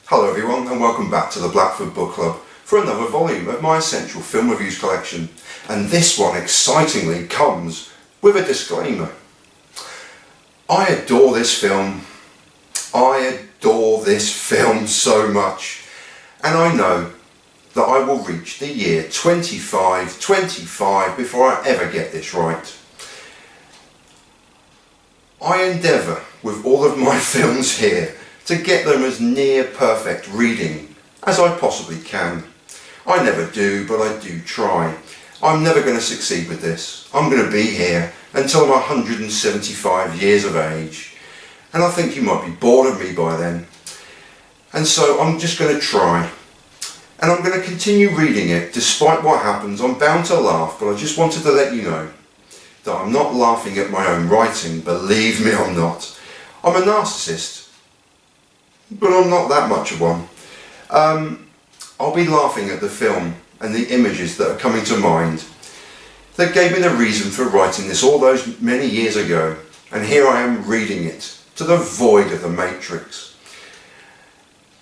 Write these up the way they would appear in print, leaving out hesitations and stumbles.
Hello everyone and welcome back to the Blackford Book Club for another volume of my essential film reviews collection, and this one excitingly comes with a disclaimer. I adore this film. I adore this film so much, and I know that I will reach the year 25 before I ever get this right. I endeavour with all of my films here to get them as near perfect reading as I possibly can. I never do, but I do try. I'm never going to succeed with this. I'm going to be here until I'm 175 years of age, and I think you might be bored of me by then. And so I'm just going to try, and I'm going to continue reading it despite what happens. I'm bound to laugh, but I just wanted to let you know that I'm not laughing at my own writing. Believe me, I'm not. I'm a narcissist, but I'm not that much of one. I'll be laughing at the film and the images that are coming to mind that gave me the reason for writing this all those many years ago, and here I am reading it to the void of the Matrix.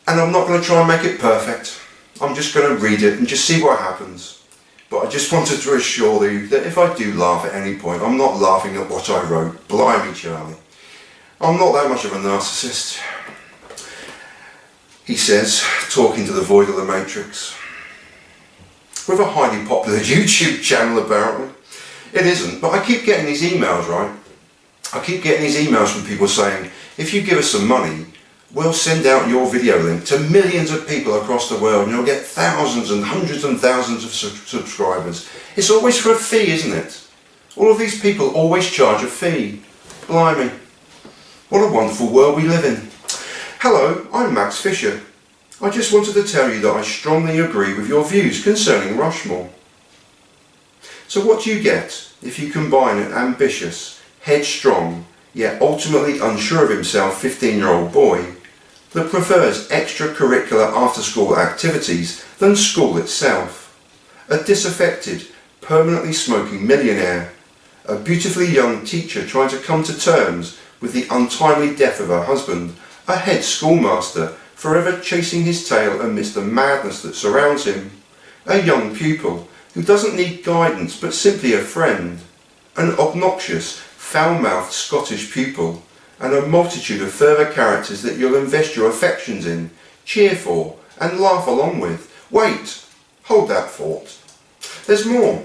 And I'm not going to try and make it perfect. I'm just going to read it and just see what happens. But I just wanted to assure you that if I do laugh at any point, I'm not laughing at what I wrote. Blimey, Charlie. I'm not that much of a narcissist, he says, talking to the void of the Matrix. With a highly popular YouTube channel, apparently. It isn't, but I keep getting these emails, right? I keep getting these emails from people saying, if you give us some money, we'll send out your video link to millions of people across the world and you'll get thousands and hundreds and thousands of subscribers. It's always for a fee, isn't it? All of these people always charge a fee. Blimey. What a wonderful world we live in. Hello, I'm Max Fischer. I just wanted to tell you that I strongly agree with your views concerning Rushmore. So what do you get if you combine an ambitious, headstrong, yet ultimately unsure of himself 15-year-old boy that prefers extracurricular after-school activities than school itself, a disaffected, permanently smoking millionaire, a beautifully young teacher trying to come to terms with the untimely death of her husband, a head schoolmaster forever chasing his tail amidst the madness that surrounds him, a young pupil who doesn't need guidance but simply a friend, an obnoxious, foul-mouthed Scottish pupil, and a multitude of further characters that you'll invest your affections in, cheer for, and laugh along with. Wait, hold that thought. There's more.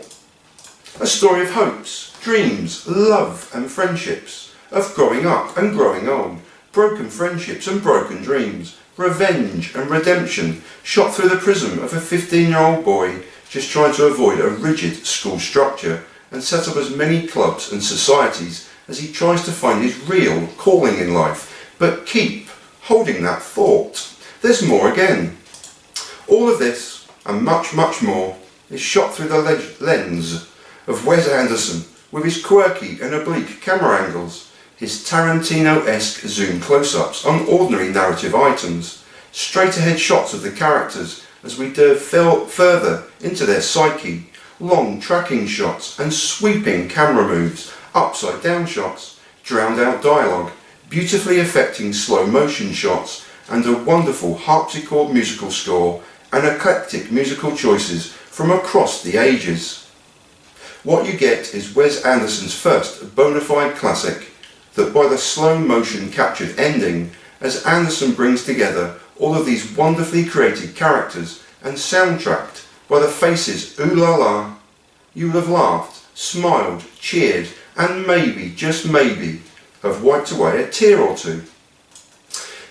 A story of hopes, dreams, love and friendships, of growing up and growing old, broken friendships and broken dreams, revenge and redemption, shot through the prism of a 15-year-old boy just trying to avoid a rigid school structure and set up as many clubs and societies as he tries to find his real calling in life. But keep holding that thought. There's more again. All of this and much, much more is shot through the lens of Wes Anderson with his quirky and oblique camera angles, his Tarantino-esque zoom close-ups on ordinary narrative items, straight-ahead shots of the characters as we delve further into their psyche, long tracking shots and sweeping camera moves, upside-down shots, drowned-out dialogue, beautifully affecting slow-motion shots, and a wonderful harpsichord musical score and eclectic musical choices from across the ages. What you get is Wes Anderson's first bona fide classic, that by the slow motion captured ending, as Anderson brings together all of these wonderfully created characters and soundtracked by the faces ooh la la, you will have laughed, smiled, cheered and maybe, just maybe, have wiped away a tear or two.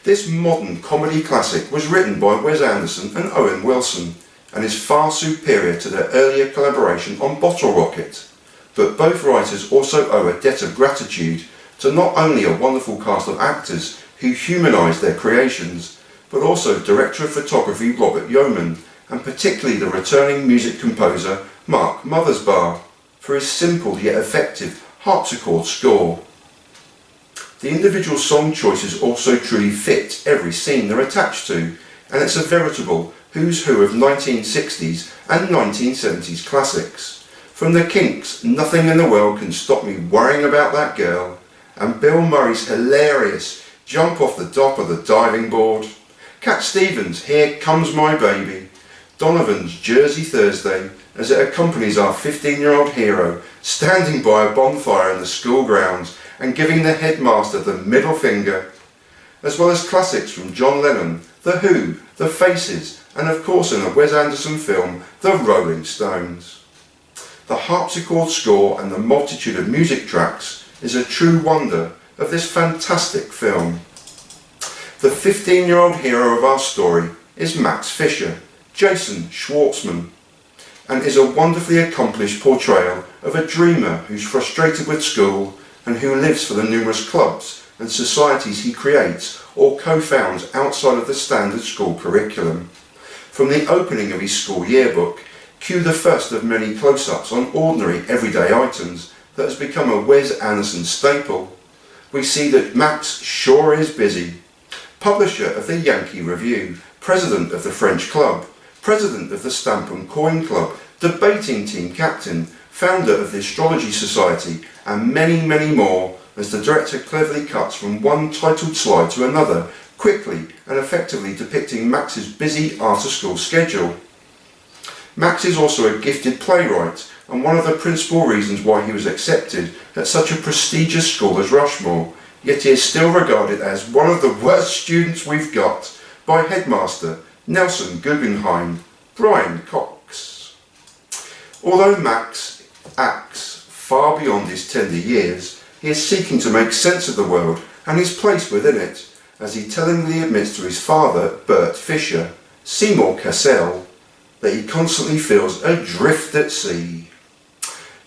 This modern comedy classic was written by Wes Anderson and Owen Wilson and is far superior to their earlier collaboration on Bottle Rocket, but both writers also owe a debt of gratitude to not only a wonderful cast of actors who humanised their creations, but also director of photography Robert Yeoman, and particularly the returning music composer Mark Mothersbaugh, for his simple yet effective harpsichord score. The individual song choices also truly fit every scene they're attached to, and it's a veritable who's who of 1960s and 1970s classics. From the Kinks' Nothing in the World Can Stop Me Worrying About That Girl, and Bill Murray's hilarious Jump Off the Top of the Diving Board, Cat Stevens' Here Comes My Baby, Donovan's Jersey Thursday, as it accompanies our 15-year-old hero standing by a bonfire in the school grounds and giving the headmaster the middle finger, as well as classics from John Lennon, The Who, The Faces, and of course in a Wes Anderson film, The Rolling Stones. The harpsichord score and the multitude of music tracks is a true wonder of this fantastic film. The 15-year-old hero of our story is Max Fischer, Jason Schwartzman, and is a wonderfully accomplished portrayal of a dreamer who's frustrated with school and who lives for the numerous clubs and societies he creates or co-founds outside of the standard school curriculum. From the opening of his school yearbook, cue the first of many close-ups on ordinary everyday items that has become a Wes Anderson staple, we see that Max sure is busy. Publisher of the Yankee Review, president of the French Club, president of the Stamp and Coin Club, debating team captain, founder of the Astrology Society, and many, many more, as the director cleverly cuts from one titled slide to another, quickly and effectively depicting Max's busy after-school schedule. Max is also a gifted playwright, and one of the principal reasons why he was accepted at such a prestigious school as Rushmore, yet he is still regarded as one of the worst students we've got by headmaster Nelson Guggenheim, Brian Cox. Although Max acts far beyond his tender years, he is seeking to make sense of the world and his place within it, as he tellingly admits to his father, Bert Fischer, Seymour Cassell, that he constantly feels adrift at sea.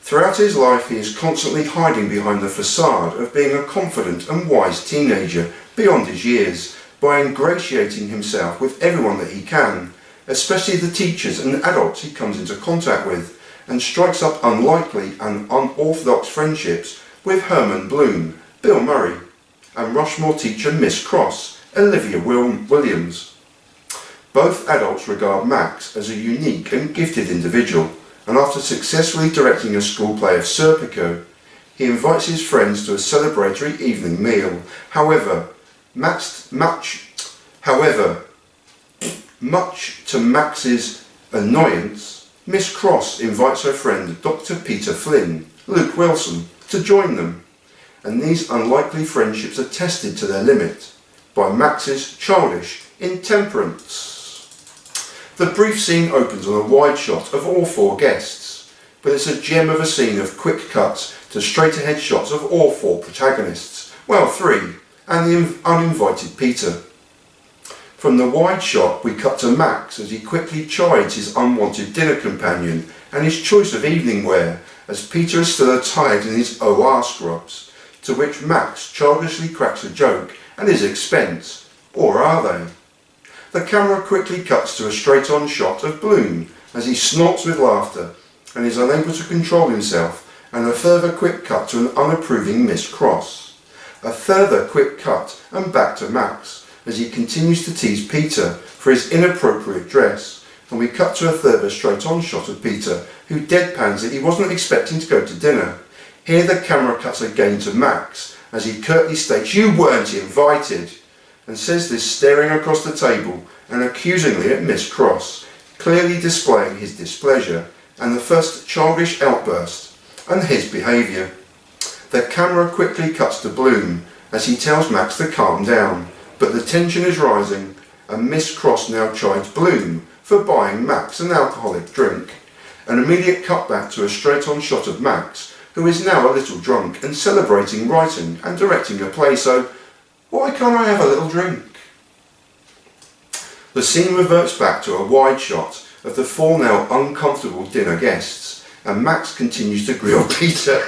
Throughout his life he is constantly hiding behind the facade of being a confident and wise teenager beyond his years, by ingratiating himself with everyone that he can, especially the teachers and adults he comes into contact with, and strikes up unlikely and unorthodox friendships with Herman Bloom, Bill Murray, and Rushmore teacher Miss Cross, Olivia Williams. Both adults regard Max as a unique and gifted individual, and after successfully directing a school play of Serpico, he invites his friends to a celebratory evening meal. However, much to Max's annoyance, Miss Cross invites her friend Dr. Peter Flynn, Luke Wilson, to join them, and these unlikely friendships are tested to their limit by Max's childish intemperance. The brief scene opens on a wide shot of all four guests, but it's a gem of a scene of quick cuts to straight-ahead shots of all four protagonists, well, three, and the uninvited Peter. From the wide shot we cut to Max as he quickly chides his unwanted dinner companion and his choice of evening wear, as Peter is still attired in his OR scrubs, to which Max childishly cracks a joke at his expense, or are they? The camera quickly cuts to a straight-on shot of Bloom as he snorts with laughter and is unable to control himself, and a further quick cut to an unapproving Miss Cross. A further quick cut and back to Max as he continues to tease Peter for his inappropriate dress, and we cut to a further straight-on shot of Peter, who deadpans that he wasn't expecting to go to dinner. Here the camera cuts again to Max as he curtly states, "You weren't invited," and says this staring across the table and accusingly at Miss Cross, clearly displaying his displeasure and the first childish outburst and his behaviour. The camera quickly cuts to Bloom as he tells Max to calm down, but the tension is rising and Miss Cross now chides Bloom for buying Max an alcoholic drink. An immediate cutback to a straight-on shot of Max, who is now a little drunk and celebrating writing and directing a play, so why can't I have a little drink? The scene reverts back to a wide shot of the four now uncomfortable dinner guests, and Max continues to grill Peter,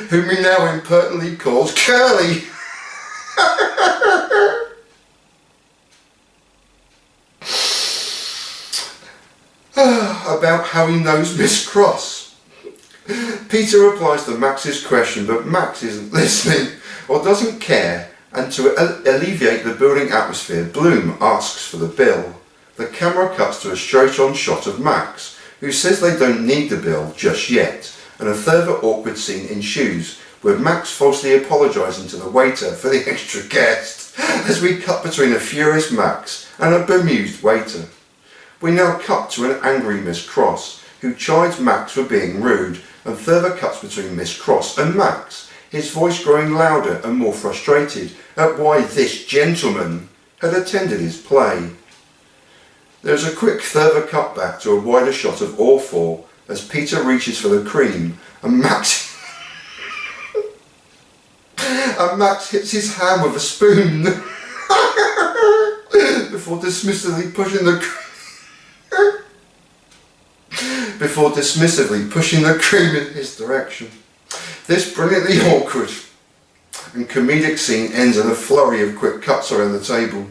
whom he now impertinently calls Curly. About how he knows Miss Cross. Peter replies to Max's question, but Max isn't listening or doesn't care, and to alleviate the building atmosphere, Bloom asks for the bill. The camera cuts to a straight-on shot of Max, who says they don't need the bill just yet, and a further awkward scene ensues, with Max falsely apologising to the waiter for the extra guest, as we cut between a furious Max and a bemused waiter. We now cut to an angry Miss Cross, who chides Max for being rude, and further cuts between Miss Cross and Max, his voice growing louder and more frustrated at why this gentleman had attended his play. There is a quick further cut back to a wider shot of all four as Peter reaches for the cream and Max hits his hand with a spoon before dismissively pushing the cream in his direction. This brilliantly awkward and comedic scene ends in a flurry of quick cuts around the table,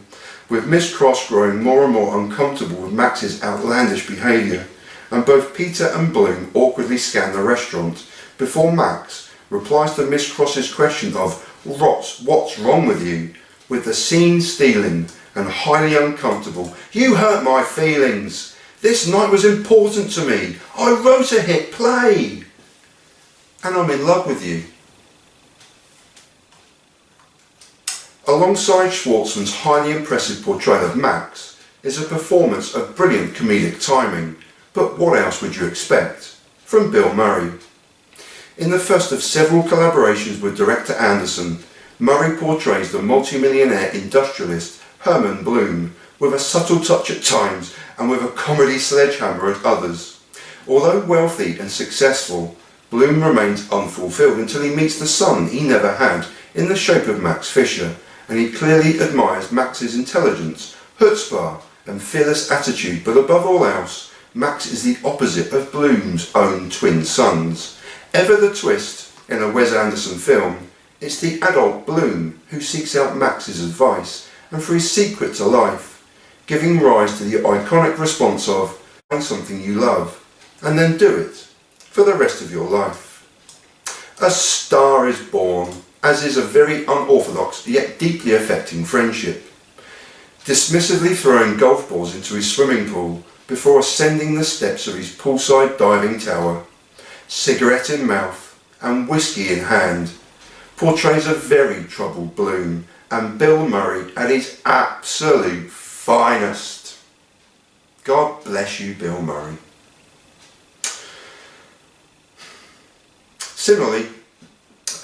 with Miss Cross growing more and more uncomfortable with Max's outlandish behaviour, and both Peter and Bloom awkwardly scan the restaurant before Max replies to Miss Cross's question of "What's wrong with you?" with the scene stealing and highly uncomfortable "You hurt my feelings. This night was important to me. I wrote a hit play. And I'm in love with you." Alongside Schwartzman's highly impressive portrayal of Max is a performance of brilliant comedic timing, but what else would you expect? From Bill Murray. In the first of several collaborations with director Anderson, Murray portrays the multimillionaire industrialist Herman Bloom with a subtle touch at times and with a comedy sledgehammer at others. Although wealthy and successful, Bloom remains unfulfilled until he meets the son he never had in the shape of Max Fischer, and he clearly admires Max's intelligence, chutzpah and fearless attitude, but above all else, Max is the opposite of Bloom's own twin sons. Ever the twist in a Wes Anderson film, it's the adult Bloom who seeks out Max's advice and for his secret to life, giving rise to the iconic response of "Find something you love and then do it for the rest of your life." A star is born, as is a very unorthodox yet deeply affecting friendship. Dismissively throwing golf balls into his swimming pool before ascending the steps of his poolside diving tower, cigarette in mouth and whiskey in hand, portrays a very troubled Bloom and Bill Murray at his absolute finest. God bless you, Bill Murray. Similarly,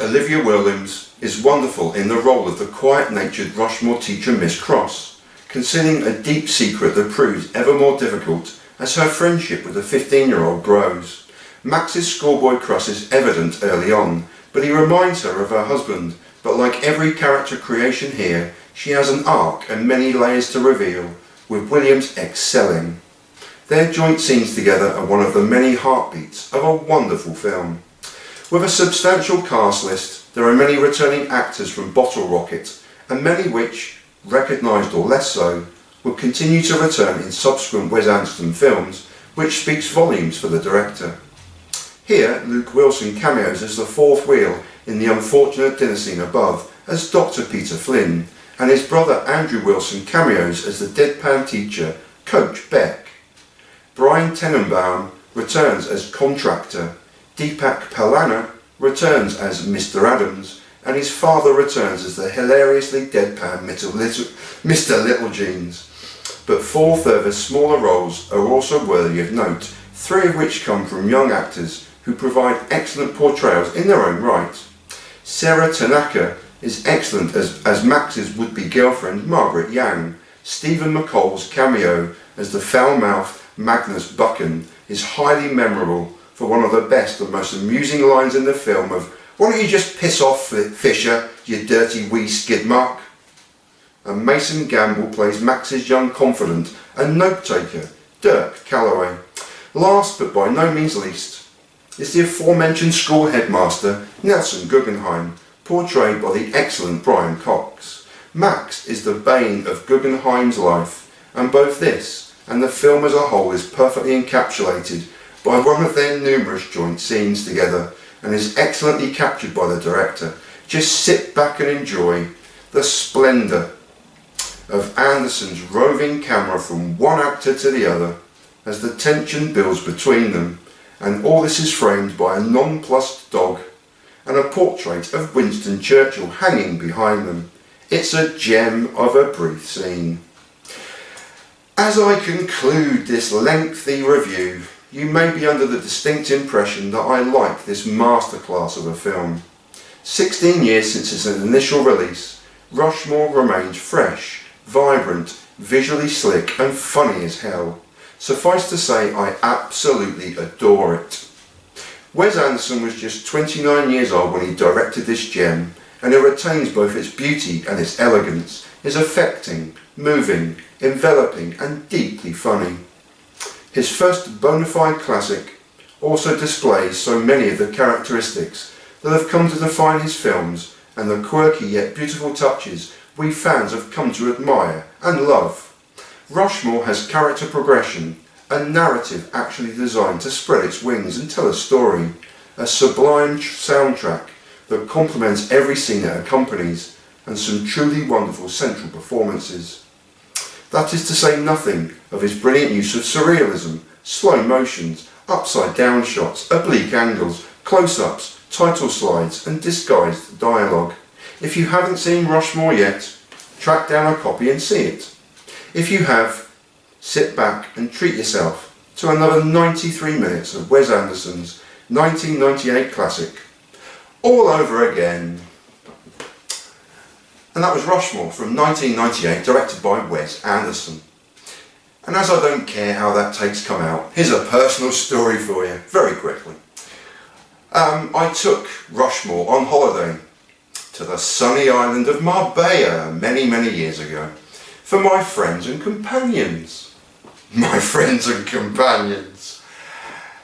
Olivia Williams is wonderful in the role of the quiet-natured Rushmore teacher Miss Cross, concealing a deep secret that proves ever more difficult as her friendship with the 15-year-old grows. Max's schoolboy crush is evident early on, but he reminds her of her husband, but like every character creation here, she has an arc and many layers to reveal, with Williams excelling. Their joint scenes together are one of the many heartbeats of a wonderful film. With a substantial cast list, there are many returning actors from Bottle Rocket, and many which, recognised or less so, will continue to return in subsequent Wes Anderson films, which speaks volumes for the director. Here, Luke Wilson cameos as the fourth wheel in the unfortunate dinner scene above as Dr. Peter Flynn, and his brother Andrew Wilson cameos as the deadpan teacher, Coach Beck. Brian Tenenbaum returns as Contractor, Deepak Pallana returns as Mr. Adams, and his father returns as the hilariously deadpan Mr. Littlejeans. But four further smaller roles are also worthy of note, three of which come from young actors who provide excellent portrayals in their own right. Sarah Tanaka is excellent as Max's would-be girlfriend Margaret Yang. Stephen McCall's cameo as the foul-mouthed Magnus Buchan is highly memorable for one of the best and most amusing lines in the film of "Why don't you just piss off, Fisher, you dirty wee skidmark?" And Mason Gamble plays Max's young confidant and note-taker, Dirk Calloway. Last but by no means least is the aforementioned school headmaster, Nelson Guggenheim, portrayed by the excellent Brian Cox. Max is the bane of Guggenheim's life, and both this and the film as a whole is perfectly encapsulated by one of their numerous joint scenes together, and is excellently captured by the director. Just sit back and enjoy the splendour of Anderson's roving camera from one actor to the other as the tension builds between them, and all this is framed by a nonplussed dog and a portrait of Winston Churchill hanging behind them. It's a gem of a brief scene. As I conclude this lengthy review, you may be under the distinct impression that I like this masterclass of a film. 16 years since its initial release, Rushmore remains fresh, vibrant, visually slick and funny as hell. Suffice to say, I absolutely adore it. Wes Anderson was just 29 years old when he directed this gem, and it retains both its beauty and its elegance, is affecting, moving, enveloping and deeply funny. His first bona fide classic also displays so many of the characteristics that have come to define his films and the quirky yet beautiful touches we fans have come to admire and love. Rushmore has character progression, a narrative actually designed to spread its wings and tell a story, a sublime soundtrack that complements every scene it accompanies, and some truly wonderful central performances. That is to say nothing of his brilliant use of surrealism, slow motions, upside down shots, oblique angles, close-ups, title slides and disguised dialogue. If you haven't seen Rushmore yet, track down a copy and see it. If you have, sit back and treat yourself to another 93 minutes of Wes Anderson's 1998 classic, all over again. And that was Rushmore from 1998, directed by Wes Anderson. And as I don't care how that takes come out, here's a personal story for you, very quickly. I took Rushmore on holiday to the sunny island of Marbella many years ago for my friends and companions. My friends and companions.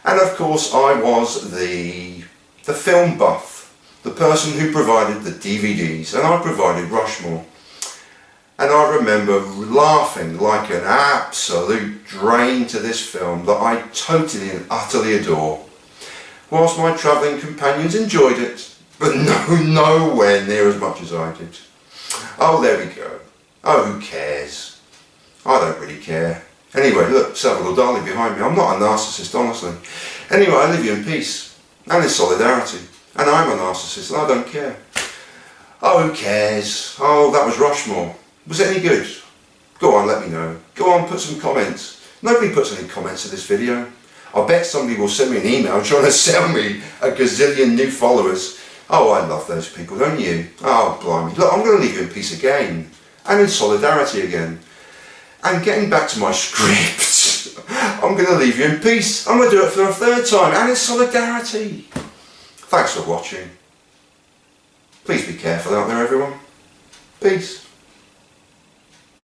And of course I was the film buff, the person who provided the DVDs, and I provided Rushmore. And I remember laughing like an absolute drain to this film that I totally and utterly adore, whilst my travelling companions enjoyed it, but nowhere near as much as I did. Oh, there we go. Oh, who cares? I don't really care. Anyway, look, Salvador Dali behind me. I'm not a narcissist, honestly. Anyway, I leave you in peace and in solidarity. And I'm a narcissist and I don't care. Oh, who cares? Oh, that was Rushmore. Was it any good? Go on, let me know. Go on, put some comments. Nobody puts any comments to this video. I bet somebody will send me an email trying to sell me a gazillion new followers. Oh, I love those people, don't you? Oh, blimey. Look, I'm going to leave you in peace again. And in solidarity again. And getting back to my script, I'm going to leave you in peace. I'm going to do it for a third time, and in solidarity. Thanks for watching. Please be careful out there, everyone. Peace.